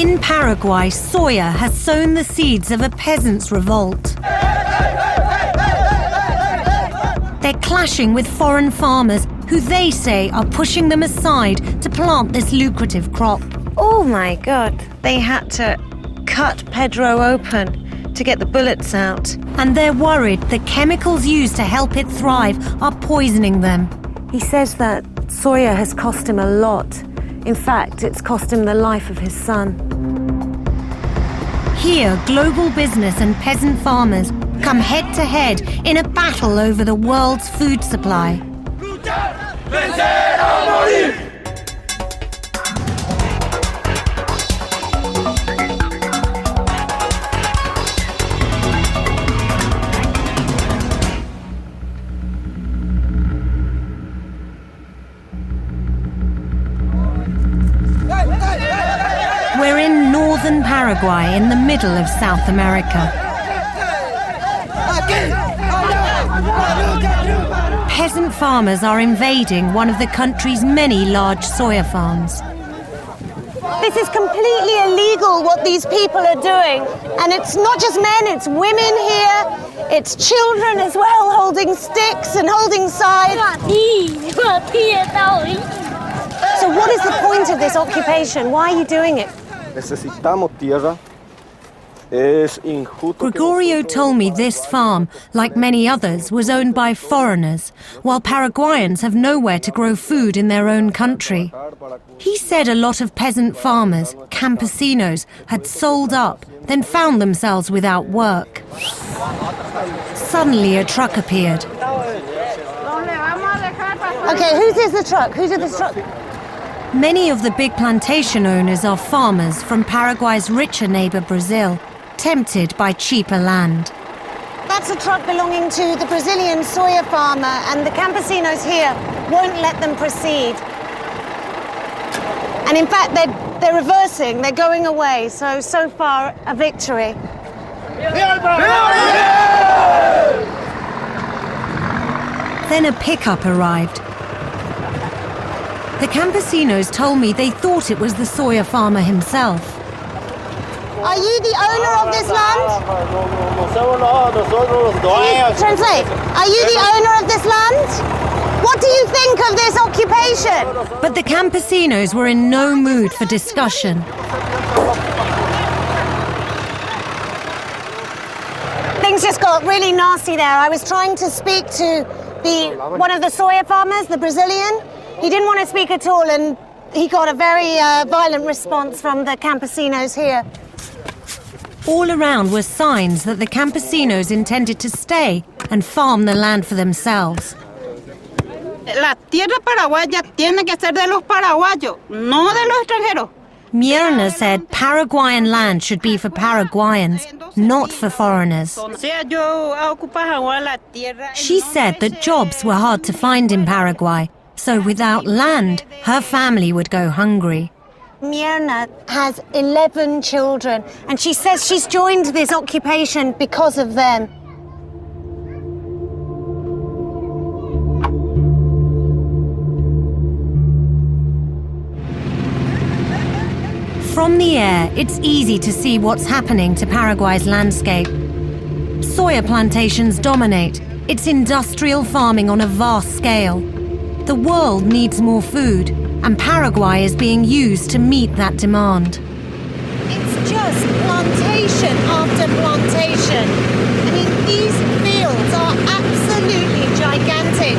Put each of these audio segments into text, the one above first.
In Paraguay, soya has sown the seeds of a peasants' revolt. They're clashing with foreign farmers who they say are pushing them aside to plant this lucrative crop. Oh my God, they had to cut Pedro open to get the bullets out. And they're worried the chemicals used to help it thrive are poisoning them. He says that soya has cost him a lot. In fact, it's cost him the life of his son. Here, global business and peasant farmers come head to head in a battle over the world's food supply. We're in northern Paraguay, in the middle of South America. Peasant farmers are invading one of the country's many large soya farms. This is completely illegal what these people are doing. And it's not just men, it's women here. It's children as well, holding sticks and holding scythes. So what is the point of this occupation? Why are you doing it? Necesitamos tierra. Gregorio told me this farm, like many others, was owned by foreigners, while Paraguayans have nowhere to grow food in their own country. He said a lot of peasant farmers, campesinos, had sold up, then found themselves without work. Suddenly a truck appeared. Okay, whose is the truck? Whose is this truck? Many of the big plantation owners are farmers from Paraguay's richer neighbor Brazil, tempted by cheaper land. That's a truck belonging to the Brazilian soya farmer, and the campesinos here won't let them proceed. And in fact, they're reversing, they're going away, so far, a victory. Then a pickup arrived. The campesinos told me they thought it was the soya farmer himself. Are you the owner of this land? Can you translate? Are you the owner of this land? What do you think of this occupation? But the campesinos were in no mood for discussion. Things just got really nasty there. I was trying to speak to one of the soya farmers, the Brazilian. He didn't want to speak at all, and he got a very violent response from the campesinos here. All around were signs that the campesinos intended to stay and farm the land for themselves. La tierra paraguaya tiene que ser de los paraguayos, no de los extranjeros. Myrna said Paraguayan land should be for Paraguayans, not for foreigners. She said that jobs were hard to find in Paraguay, so without land, her family would go hungry. Myrna has 11 children, and she says she's joined this occupation because of them. From the air, it's easy to see what's happening to Paraguay's landscape. Soya plantations dominate. It's industrial farming on a vast scale. The world needs more food, and Paraguay is being used to meet that demand. It's just plantation after plantation. I mean, these fields are absolutely gigantic.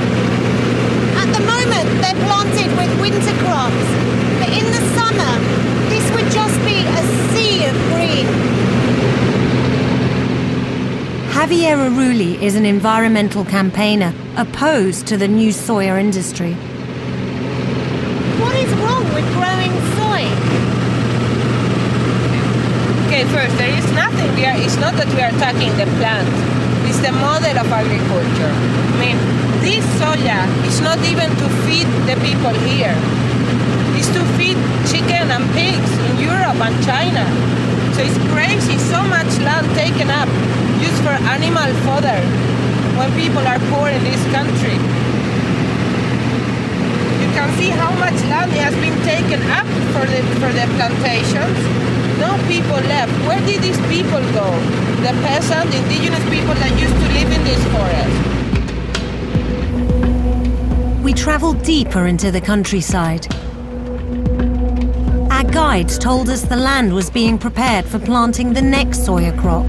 At the moment, they're planted with winter crops, but in the summer, this would just be a sea of green. Javier Aruli is an environmental campaigner opposed to the new soya industry. What is wrong with growing soy? Okay, first, there is nothing there. It's not that we are attacking the plant. It's the model of agriculture. I mean, this soya is not even to feed the people here. It's to feed chicken and pigs in Europe and China. So it's crazy, so much land taken up, used for animal fodder, when people are poor in this country. You can see how much land has been taken up for the plantations. no people left. Where did these people go? The peasant, indigenous people that used to live in this forest. We travelled deeper into the countryside. Our guides told us the land was being prepared for planting the next soya crop.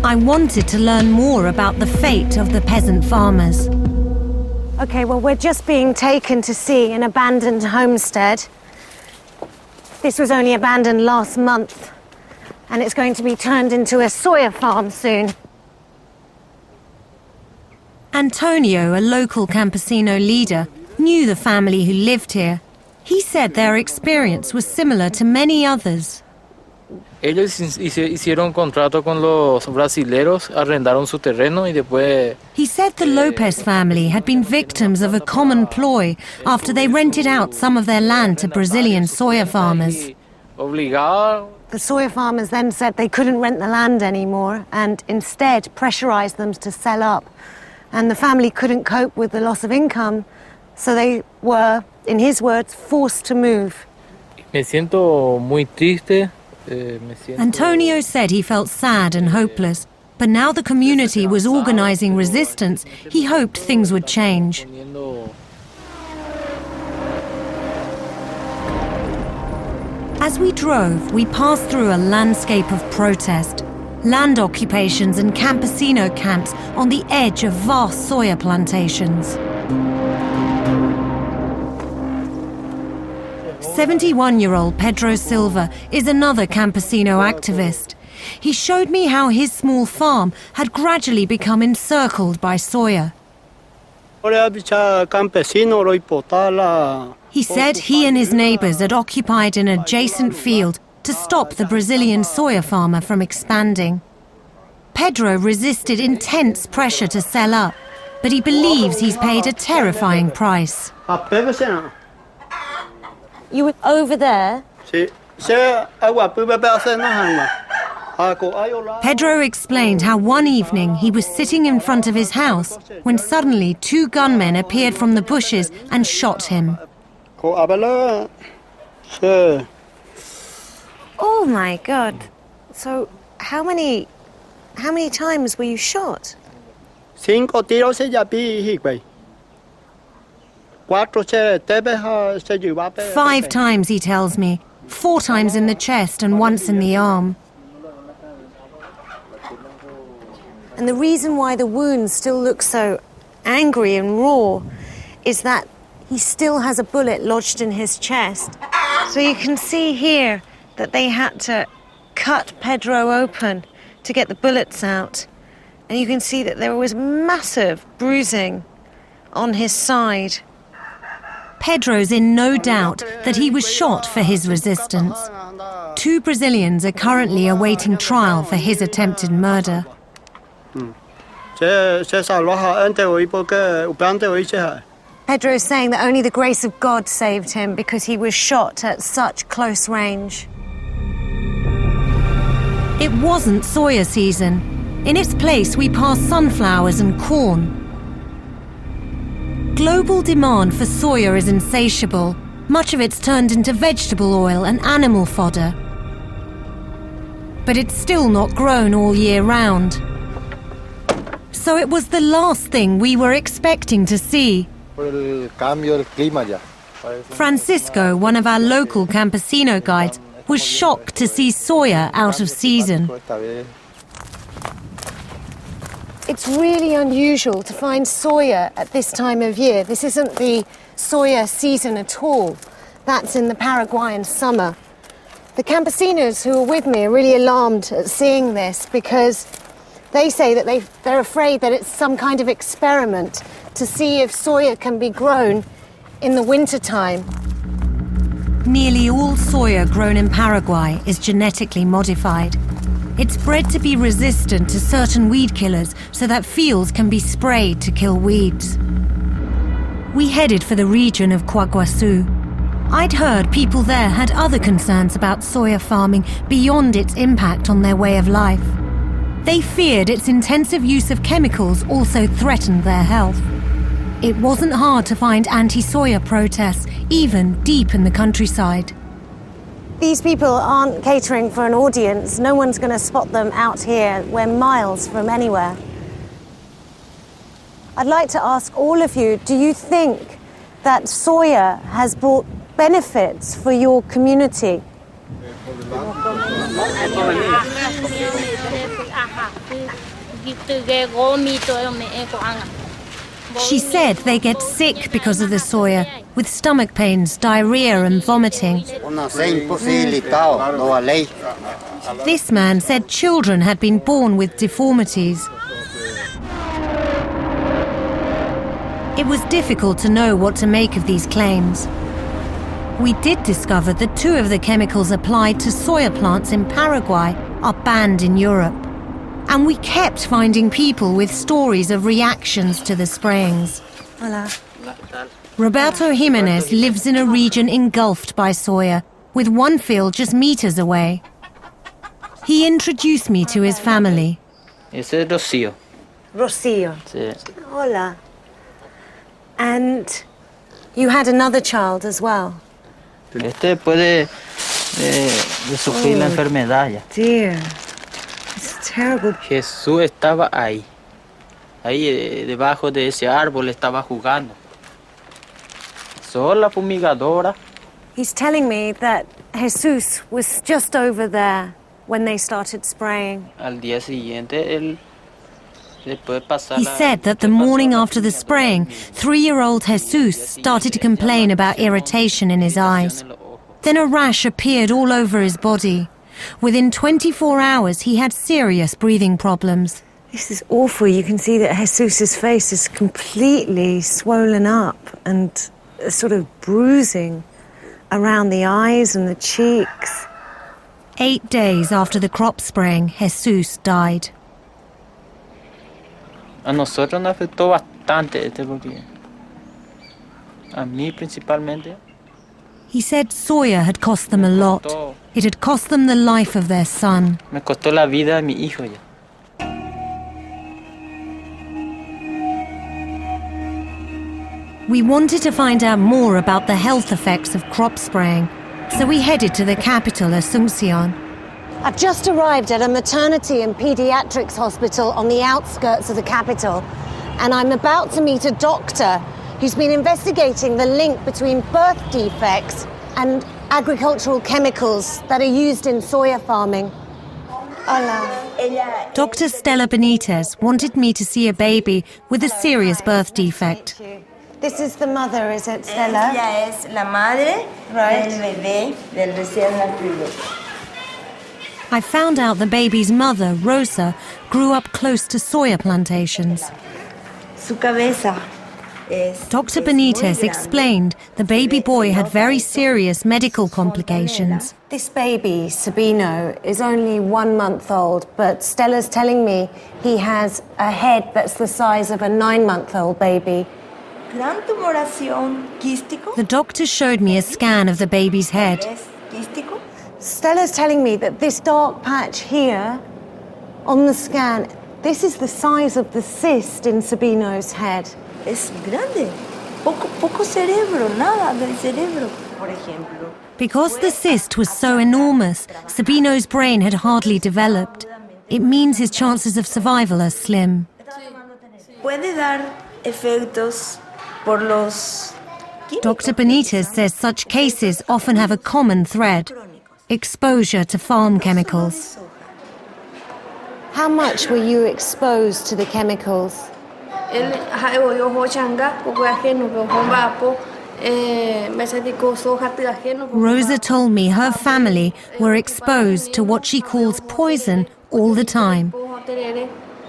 I wanted to learn more about the fate of the peasant farmers. Okay, well, we're just being taken to see an abandoned homestead. This was only abandoned last month, and it's going to be turned into a soya farm soon. Antonio, a local campesino leader, knew the family who lived here. He said their experience was similar to many others. Ellos hicieron contrato con los brasileros, arrendaron su terreno y después... He said the Lopez family had been victims of a common ploy after they rented out some of their land to Brazilian soya farmers. Obligado. The soya farmers then said they couldn't rent the land anymore and instead pressurized them to sell up. And the family couldn't cope with the loss of income, so they were, in his words, forced to move. Me siento muy triste. Antonio said he felt sad and hopeless, but now the community was organizing resistance, he hoped things would change. As we drove, we passed through a landscape of protest, land occupations and campesino camps on the edge of vast soya plantations. 71-year-old Pedro Silva is another campesino activist. He showed me how his small farm had gradually become encircled by soya. He said he and his neighbors had occupied an adjacent field to stop the Brazilian soya farmer from expanding. Pedro resisted intense pressure to sell up, but he believes he's paid a terrifying price. You were over there? Pedro explained how one evening he was sitting in front of his house when suddenly 2 gunmen appeared from the bushes and shot him. Oh my God. So how many times were you shot? 5 tiros ella vi. 5 times, he tells me. 4 times in the chest and once in the arm. And the reason why the wounds still look so angry and raw is that he still has a bullet lodged in his chest. So you can see here that they had to cut Pedro open to get the bullets out. And you can see that there was massive bruising on his side. Pedro's in no doubt that he was shot for his resistance. 2 Brazilians are currently awaiting trial for his attempted murder. Pedro is saying that only the grace of God saved him because he was shot at such close range. It wasn't soya season. In its place, we passed sunflowers and corn. Global demand for soya is insatiable. Much of it's turned into vegetable oil and animal fodder. But it's still not grown all year round. So it was the last thing we were expecting to see. Francisco, one of our local campesino guides, was shocked to see soya out of season. It's really unusual to find soya at this time of year. This isn't the soya season at all. That's in the Paraguayan summer. The campesinos who are with me are really alarmed at seeing this because they say that they're afraid that it's some kind of experiment to see if soya can be grown in the wintertime. Nearly all soya grown in Paraguay is genetically modified. It's bred to be resistant to certain weed killers so that fields can be sprayed to kill weeds. We headed for the region of Quaguaçu. I'd heard people there had other concerns about soya farming beyond its impact on their way of life. They feared its intensive use of chemicals also threatened their health. It wasn't hard to find anti-soya protests, even deep in the countryside. These people aren't catering for an audience. No one's going to spot them out here. We're miles from anywhere. I'd like to ask all of you, do you think that soya has brought benefits for your community? She said they get sick because of the soya, with stomach pains, diarrhea and vomiting. This man said children had been born with deformities. It was difficult to know what to make of these claims. We did discover that 2 of the chemicals applied to soya plants in Paraguay are banned in Europe. And we kept finding people with stories of reactions to the sprayings. Hola. Roberto Jimenez lives in a region engulfed by soya, with one field just meters away. He introduced me to his family. Ese es Rocío. Rocío. Sí. Hola. And you had another child as well? Este puede de sufrir la enfermedad ya. Dear. It's terrible. Jesús estaba ahí debajo de ese árbol estaba jugando. Sola fumigadora. He's telling me that Jesus was just over there when they started spraying. Al día siguiente él después pasar. He said that the morning after the spraying, 3-year-old Jesus started to complain about irritation in his eyes. Then a rash appeared all over his body. Within 24 hours, he had serious breathing problems. This is awful. You can see that Jesus' face is completely swollen up and a sort of bruising around the eyes and the cheeks. 8 days after the crop spraying, Jesus died. A nosotros nos afectó bastante porque a mí principalmente. He said soya had cost them a lot. It had cost them the life of their son. Me costó la vida de mi hijo ya. We wanted to find out more about the health effects of crop spraying, so we headed to the capital, Asunción. I've just arrived at a maternity and pediatrics hospital on the outskirts of the capital, and I'm about to meet a doctor who's been investigating the link between birth defects and agricultural chemicals that are used in soya farming. Hola. Dr. Stella Benitez wanted me to see a baby with a serious birth defect. This is the mother, is it, Stella? Ella es la madre del bebé del recién nacido. I found out the baby's mother, Rosa, grew up close to soya plantations. Su cabeza Dr. Benitez explained the baby boy had very serious medical complications. This baby, Sabino, is only 1 month old, but Stella's telling me he has a head that's the size of a 9-month-old baby. gran tumoración quístico. The doctor showed me a scan of the baby's head. Es quístico. Stella's telling me that this dark patch here on the scan, this is the size of the cyst in Sabino's head. Es grande. Poco cerebro, nada del cerebro, por ejemplo. Because the cyst was so enormous, Sabino's brain had hardly developed. It means his chances of survival are slim. Puede dar efectos por los Dr. Benitez says such cases often have a common thread: exposure to farm chemicals. How much were you exposed to the chemicals? Rosa told me her family were exposed to what she calls poison all the time.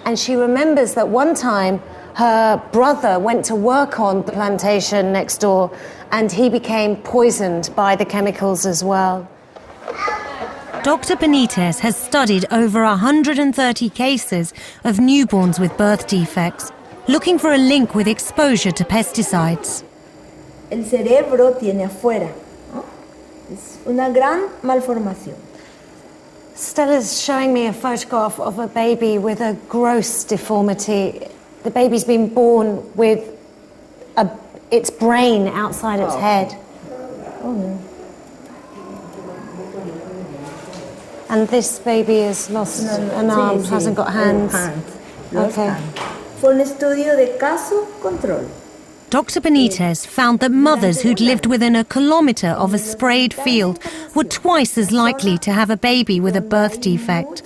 And she remembers that one time her brother went to work on the plantation next door and he became poisoned by the chemicals as well. Dr. Benitez has studied over 130 cases of newborns with birth defects, looking for a link with exposure to pesticides. el cerebro tiene afuera, ¿no? Es una gran malformación. Stella's showing me a photograph of a baby with a gross deformity. The baby's been born with its brain outside its head. And this baby is lost an arm, hasn't got hands. Okay. Fue un estudio de caso control. Dr. Benitez found that mothers who'd lived within a kilometre of a sprayed field were twice as likely to have a baby with a birth defect.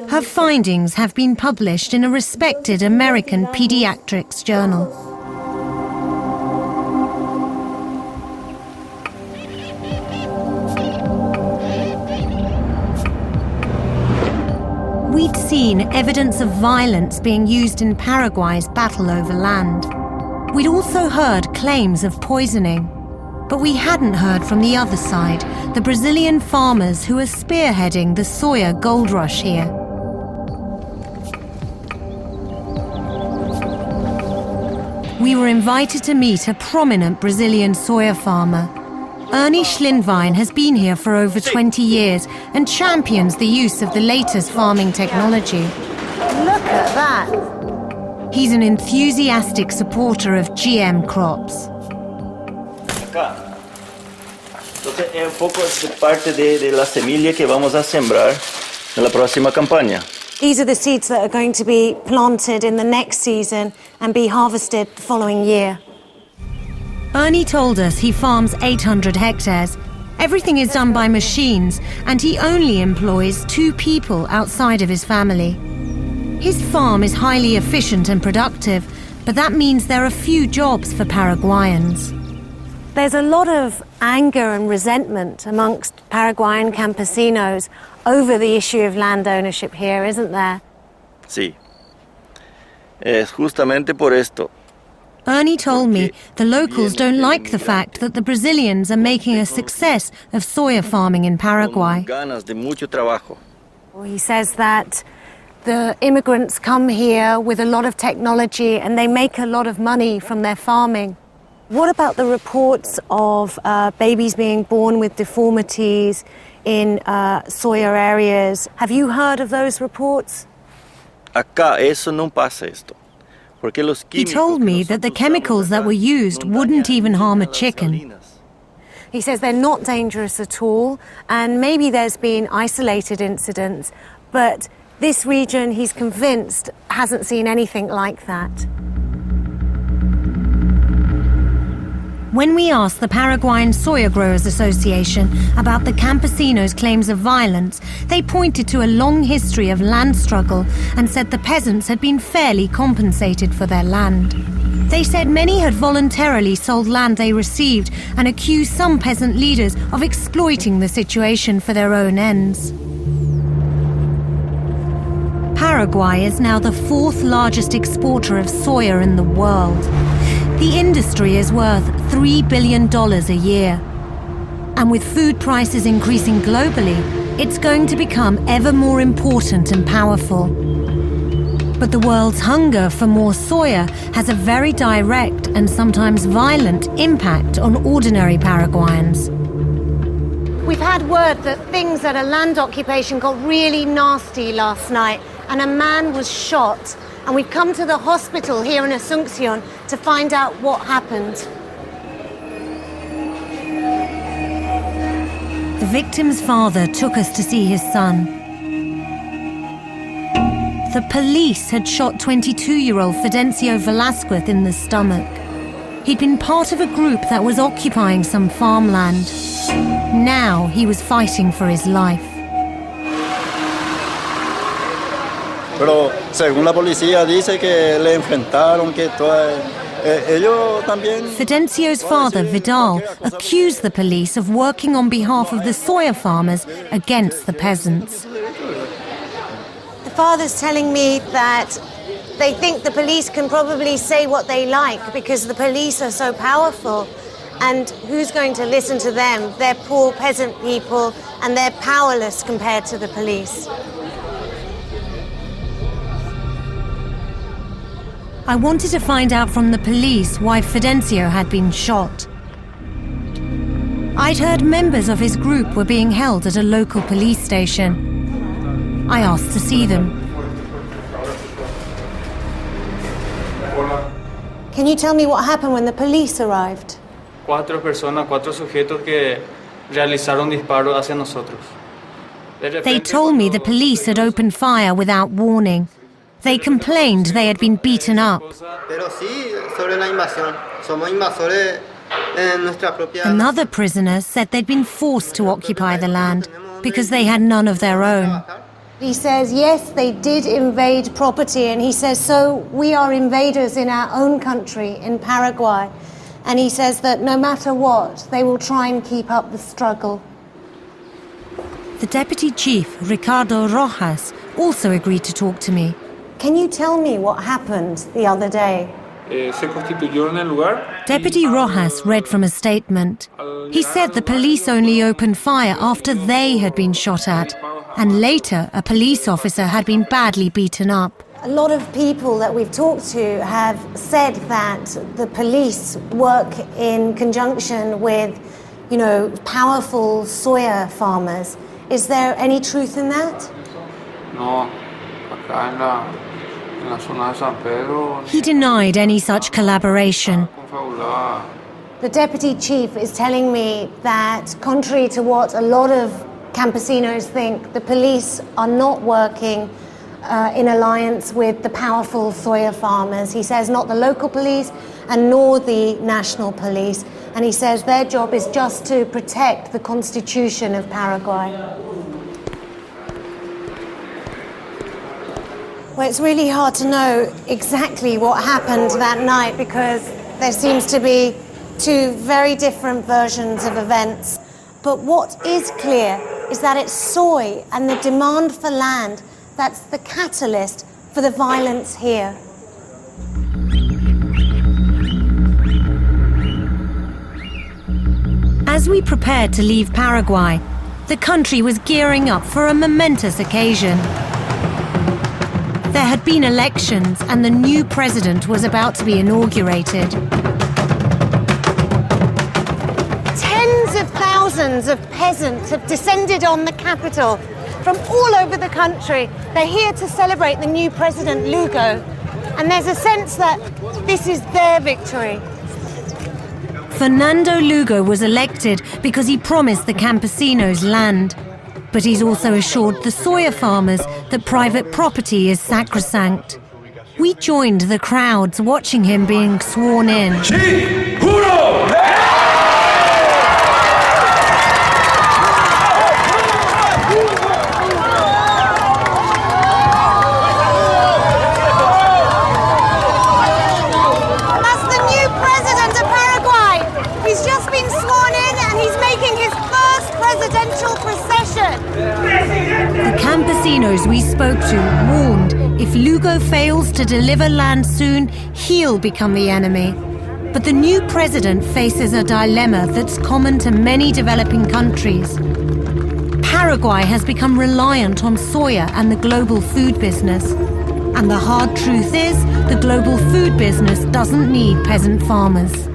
Her findings have been published in a respected American pediatrics journal. We'd seen evidence of violence being used in Paraguay's battle over land. We'd also heard claims of poisoning. But we hadn't heard from the other side, the Brazilian farmers who are spearheading the soya gold rush here. We were invited to meet a prominent Brazilian soya farmer. Ernie Schlinwein has been here for over 20 years and champions the use of the latest farming technology. Look at that. He's an enthusiastic supporter of GM crops. Entonces es un poco de parte de la semilla que vamos a sembrar en la próxima campaña. These are the seeds that are going to be planted in the next season and be harvested the following year. Ernie told us he farms 800 hectares. Everything is done by machines, and he only employs 2 people outside of his family. His farm is highly efficient and productive, but that means there are few jobs for Paraguayans. There's a lot of anger and resentment amongst Paraguayan campesinos over the issue of land ownership here, isn't there? Sí. Es justamente por esto. Ernie told me the locals don't like the fact that the Brazilians are making a success of soya farming in Paraguay. Ganas de mucho trabajo. Well, he says that the immigrants come here with a lot of technology and they make a lot of money from their farming. What about the reports of babies being born with deformities in soya areas? Have you heard of those reports? Acá eso no pasa esto. Porque los He told me that the chemicals that were used wouldn't even harm a chicken. He says they're not dangerous at all, and maybe there's been isolated incidents, but this region, he's convinced, hasn't seen anything like that. When we asked the Paraguayan Soya Growers Association about the campesinos' claims of violence, they pointed to a long history of land struggle and said the peasants had been fairly compensated for their land. They said many had voluntarily sold land they received and accused some peasant leaders of exploiting the situation for their own ends. Paraguay is now the 4th largest exporter of soya in the world. The industry is worth $3 billion a year. And with food prices increasing globally, it's going to become ever more important and powerful. But the world's hunger for more soya has a very direct and sometimes violent impact on ordinary Paraguayans. We've had word that things at a land occupation got really nasty last night and a man was shot. And we've come to the hospital here in Asunción to find out what happened. The victim's father took us to see his son. The police had shot 22-year-old Fidencio Velasquez in the stomach. He'd been part of a group that was occupying some farmland. Now he was fighting for his life. Pero según la policía dice que le enfrentaron, que ellos también. Fidencio's father, Vidal, accused the police of working on behalf of the soya farmers against the peasants. The father's telling me that they think the police can probably say what they like because the police are so powerful. And who's going to listen to them? They're poor peasant people and they're powerless compared to the police. I wanted to find out from the police why Fidencio had been shot. I'd heard members of his group were being held at a local police station. I asked to see them. Can you tell me what happened when the police arrived? 4 sujetos que realizaron disparos hacia nosotros. They told me the police had opened fire without warning. They complained they had been beaten up. Another prisoner said they'd been forced to occupy the land because they had none of their own. He says, yes, they did invade property, and he says, so we are invaders in our own country, in Paraguay. And he says that no matter what, they will try and keep up the struggle. The deputy chief, Ricardo Rojas, also agreed to talk to me. Can you tell me what happened the other day? Deputy Rojas read from a statement. He said the police only opened fire after they had been shot at, and later a police officer had been badly beaten up. A lot of people that we've talked to have said that the police work in conjunction with, powerful soya farmers. Is there any truth in that? He denied any such collaboration. The deputy chief is telling me that, contrary to what a lot of campesinos think, the police are not working in alliance with the powerful soya farmers. He says not the local police and nor the national police. And he says their job is just to protect the constitution of Paraguay. Well, it's really hard to know exactly what happened that night because there seems to be two very different versions of events. But what is clear is that it's soy and the demand for land that's the catalyst for the violence here. As we prepared to leave Paraguay, the country was gearing up for a momentous occasion. There had been elections and the new president was about to be inaugurated. Tens of thousands of peasants have descended on the capital from all over the country. They're here to celebrate the new president, Lugo. And there's a sense that this is their victory. Fernando Lugo was elected because he promised the campesinos land. But he's also assured the soya farmers that private property is sacrosanct. We joined the crowds watching him being sworn in. Sí, juro. That's the new president of Paraguay. He's just been sworn in and he's making his first presidential procession. The campesinos we spoke to warned if Lugo fails to deliver land soon, he'll become the enemy. But the new president faces a dilemma that's common to many developing countries. Paraguay has become reliant on soya and the global food business. And the hard truth is, the global food business doesn't need peasant farmers.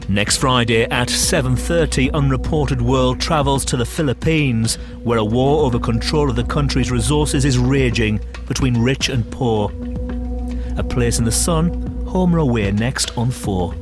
Next Friday at 7:30, Unreported World travels to the Philippines, where a war over control of the country's resources is raging between rich and poor. A Place in the Sun, home or away next on 4.